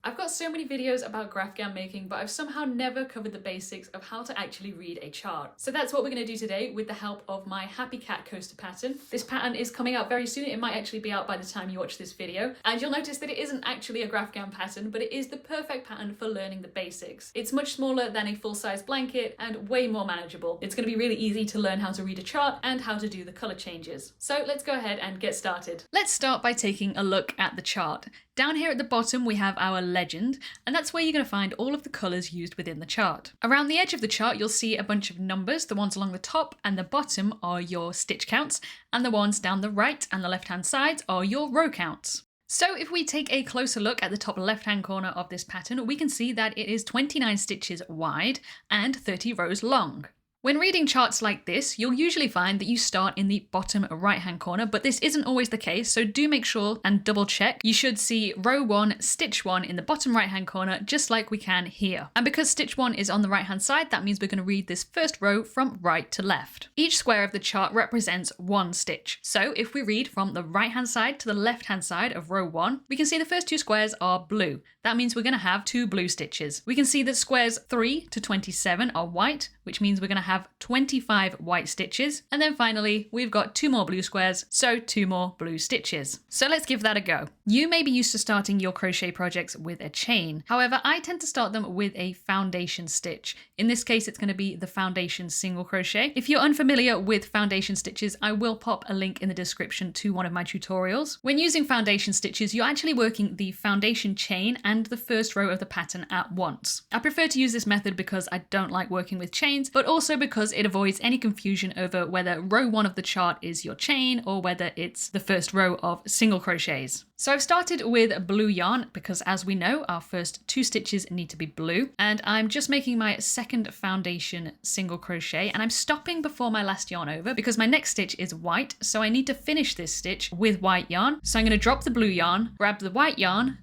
I've got so many videos about Graphgan making, but I've somehow never covered the basics of how to actually read a chart. So that's what we're going to do today with the help of my Happy Cat coaster pattern. This pattern is coming out very soon. It might actually be out by the time you watch this video. And you'll notice that it isn't actually a Graphgan pattern, but it is the perfect pattern for learning the basics. It's much smaller than a full-size blanket and way more manageable. It's going to be really easy to learn how to read a chart and how to do the color changes. So let's go ahead and get started. Let's start by taking a look at the chart. Down here at the bottom we have our legend, and that's where you're going to find all of the colours used within the chart. Around the edge of the chart you'll see a bunch of numbers. The ones along the top and the bottom are your stitch counts, and the ones down the right and the left hand sides are your row counts. So if we take a closer look at the top left hand corner of this pattern, we can see that it is 29 stitches wide and 30 rows long. When reading charts like this, you'll usually find that you start in the bottom right-hand corner, but this isn't always the case, so do make sure and double check. You should see row 1, stitch 1 in the bottom right-hand corner, just like we can here. And because stitch 1 is on the right-hand side, that means we're going to read this first row from right to left. Each square of the chart represents one stitch. So if we read from the right-hand side to the left-hand side of row 1, we can see the first two squares are blue. That means we're going to have 2 blue stitches. We can see that squares 3 to 27 are white, which means we're going to have 25 white stitches. And then finally, we've got 2 more blue squares, so 2 more blue stitches. So let's give that a go. You may be used to starting your crochet projects with a chain. However, I tend to start them with a foundation stitch. In this case, it's going to be the foundation single crochet. If you're unfamiliar with foundation stitches, I will pop a link in the description to one of my tutorials. When using foundation stitches, you're actually working the foundation chain and the first row of the pattern at once. I prefer to use this method because I don't like working with chains, but also because it avoids any confusion over whether row 1 of the chart is your chain or whether it's the first row of single crochets. So I've started with blue yarn because, as we know, our first 2 stitches need to be blue, and I'm just making my second foundation single crochet, and I'm stopping before my last yarn over because my next stitch is white, so I need to finish this stitch with white yarn. So I'm going to drop the blue yarn, grab the white yarn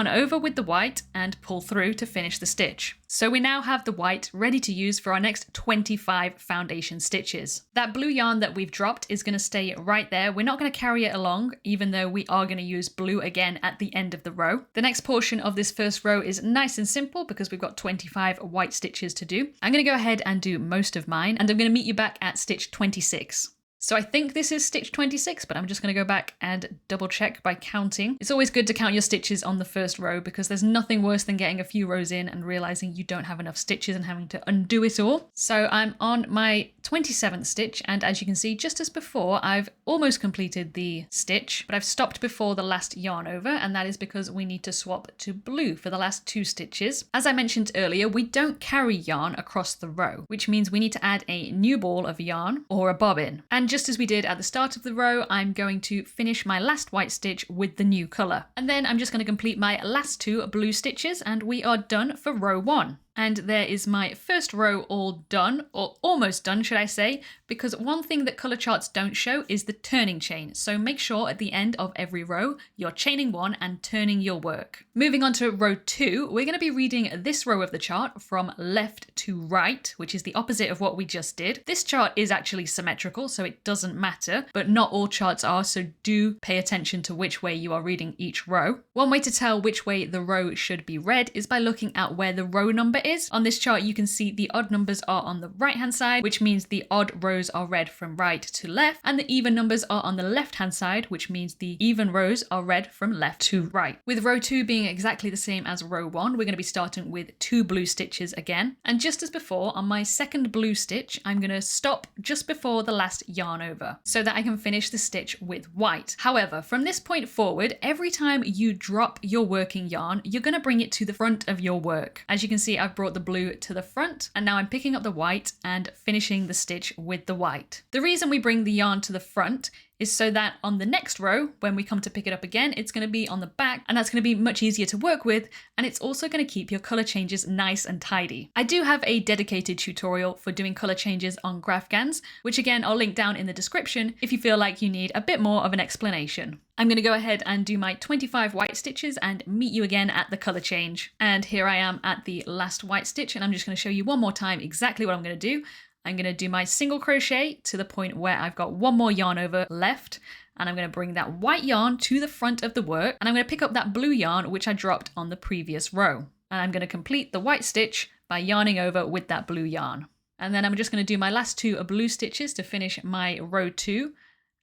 over with the white, and pull through to finish the stitch. So we now have the white ready to use for our next 25 foundation stitches. That blue yarn that we've dropped is going to stay right there. We're not going to carry it along, even though we are going to use blue again at the end of the row. The next portion of this first row is nice and simple because we've got 25 white stitches to do. I'm going to go ahead and do most of mine, and I'm going to meet you back at stitch 26. So I think this is stitch 26, but I'm just going to go back and double check by counting. It's always good to count your stitches on the first row because there's nothing worse than getting a few rows in and realizing you don't have enough stitches and having to undo it all. So I'm on my 27th stitch, and as you can see, just as before, I've almost completed the stitch, but I've stopped before the last yarn over, and that is because we need to swap to blue for the last 2 stitches. As I mentioned earlier, we don't carry yarn across the row, which means we need to add a new ball of yarn or a bobbin. And just as we did at the start of the row, I'm going to finish my last white stitch with the new colour. And then I'm just going to complete my last 2 blue stitches, and we are done for row 1. And there is my first row all done, or almost done, should I say, because one thing that colour charts don't show is the turning chain. So make sure at the end of every row, you're chaining 1 and turning your work. Moving on to row 2, we're going to be reading this row of the chart from left to right, which is the opposite of what we just did. This chart is actually symmetrical, so it doesn't matter, but not all charts are, so do pay attention to which way you are reading each row. One way to tell which way the row should be read is by looking at where the row number is. On this chart, you can see the odd numbers are on the right hand side, which means the odd rows are read from right to left, and the even numbers are on the left hand side, which means the even rows are read from left to right. With row 2 being exactly the same as row 1, we're going to be starting with 2 blue stitches again. And just as before, on my second blue stitch, I'm going to stop just before the last yarn over so that I can finish the stitch with white. However, from this point forward, every time you drop your working yarn, you're going to bring it to the front of your work. As you can see, I've brought the blue to the front, and now I'm picking up the white and finishing the stitch with the white. The reason we bring the yarn to the front is so that on the next row, when we come to pick it up again, it's going to be on the back, and that's going to be much easier to work with, and it's also going to keep your color changes nice and tidy. I do have a dedicated tutorial for doing color changes on Graphgans, which again I'll link down in the description if you feel like you need a bit more of an explanation. I'm going to go ahead and do my 25 white stitches and meet you again at the color change. And here I am at the last white stitch, and I'm just going to show you one more time exactly what I'm going to do. I'm going to do my single crochet to the point where I've got 1 more yarn over left, and I'm going to bring that white yarn to the front of the work, and I'm going to pick up that blue yarn which I dropped on the previous row. And I'm going to complete the white stitch by yarning over with that blue yarn. And then I'm just going to do my last 2 blue stitches to finish my row 2.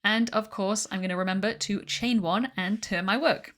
And of course, I'm going to remember to chain 1 and turn my work.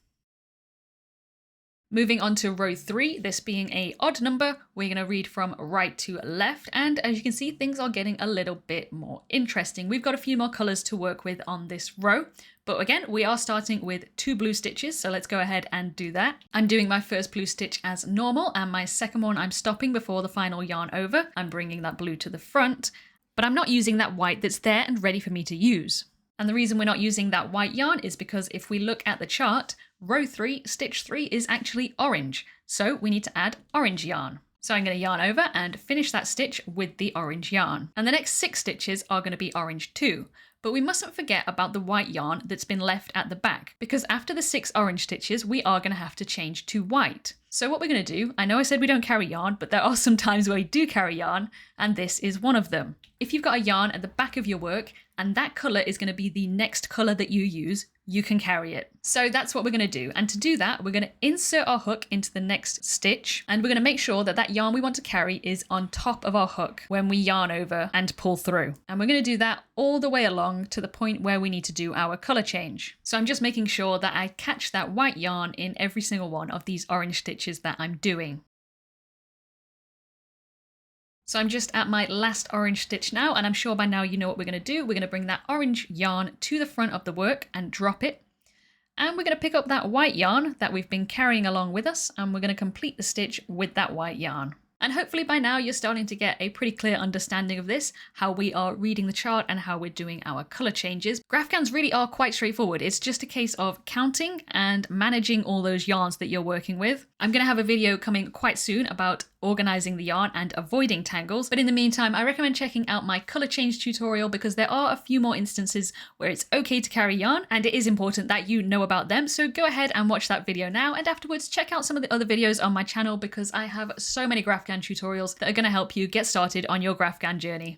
Moving on to row 3, this being an odd number, we're going to read from right to left. And as you can see, things are getting a little bit more interesting. We've got a few more colors to work with on this row. But again, we are starting with 2 blue stitches, so let's go ahead and do that. I'm doing my first blue stitch as normal, and my second one I'm stopping before the final yarn over. I'm bringing that blue to the front, but I'm not using that white that's there and ready for me to use. And the reason we're not using that white yarn is because if we look at the chart, row 3, stitch 3 is actually orange. So we need to add orange yarn. So I'm going to yarn over and finish that stitch with the orange yarn. And the next 6 stitches are going to be orange too. But we mustn't forget about the white yarn that's been left at the back, because after the 6 orange stitches, we are going to have to change to white. So what we're going to do, I know I said we don't carry yarn, but there are some times where we do carry yarn, and this is one of them. If you've got a yarn at the back of your work, and that colour is going to be the next colour that you use, you can carry it. So that's what we're going to do. And to do that, we're going to insert our hook into the next stitch, and we're going to make sure that that yarn we want to carry is on top of our hook when we yarn over and pull through. And we're going to do that all the way along to the point where we need to do our colour change. So I'm just making sure that I catch that white yarn in every single one of these orange stitches that I'm doing. So I'm just at my last orange stitch now, and I'm sure by now you know what we're going to do. We're going to bring that orange yarn to the front of the work and drop it. And we're going to pick up that white yarn that we've been carrying along with us, and we're going to complete the stitch with that white yarn. And hopefully by now you're starting to get a pretty clear understanding of this, how we are reading the chart and how we're doing our colour changes. Graphgans really are quite straightforward. It's just a case of counting and managing all those yarns that you're working with. I'm going to have a video coming quite soon about organising the yarn and avoiding tangles, but in the meantime I recommend checking out my colour change tutorial, because there are a few more instances where it's okay to carry yarn, and it is important that you know about them. So go ahead and watch that video now, and afterwards check out some of the other videos on my channel, because I have so many Graphgan tutorials that are going to help you get started on your Graphgan journey.